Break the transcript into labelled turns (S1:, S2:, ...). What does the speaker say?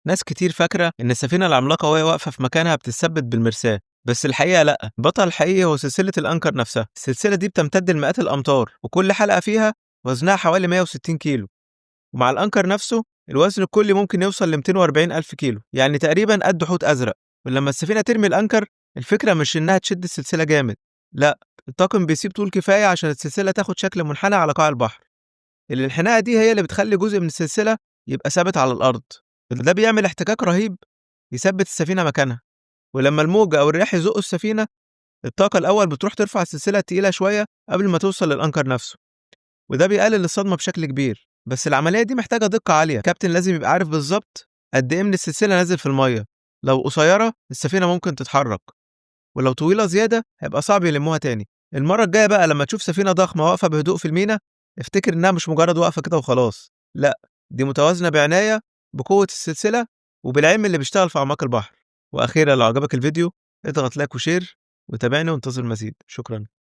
S1: ناس كتير فاكرة إن السفينة العملاقة وهي واقفة في مكانها بتتثبت بالمرساة، بس الحقيقة لأ، البطل الحقيقي هو سلسلة الأنكر نفسها. السلسلة دي بتمتد لمئات الأمتار، وكل حلقة فيها وزنها حوالي 160 كيلو، ومع الأنكر نفسه الوزن الكلي ممكن يوصل ل 240 ألف كيلو، يعني تقريبا قد حوت أزرق. ولما السفينة ترمي الأنكر، الفكرة مش إنها تشد السلسلة جامد، لأ، الطاقم بيسيب طول كفاية عشان السلسلة تاخد شكل منحنى على قاع البحر. الانحناء دي هي اللي بتخلي جزء من السلسلة يبقى ثابت على الأرض، ده بيعمل احتكاك رهيب يثبت السفينة مكانها. ولما الموج أو الرياح يزقوا السفينة، الطاقة الأول بتروح ترفع السلسلة التقيلة شوية قبل ما توصل للأنكر نفسه، وده بيقلل الصدمة بشكل كبير. بس العملية دي محتاجة دقة عالية، الكابتن لازم يبقى عارف بالظبط قد إيه من السلسلة نازل في المية. لو قصيرة السفينة ممكن تتحرك، ولو طويلة زيادة هيبقى صعب يلموها تاني. المرة الجاية بقى لما تشوف سفينة ضخمة واقفة بهدوء في المينا، افتكر إنها مش مجرد واقفة كده وخلاص، لأ، دي متوازنة بعناية بقوة السلسلة وبالعلم اللي بيشتغل في أعماق البحر. وأخيرا لو عجبك الفيديو اضغط لايك وشير وتابعني وانتظر مزيد. شكرا.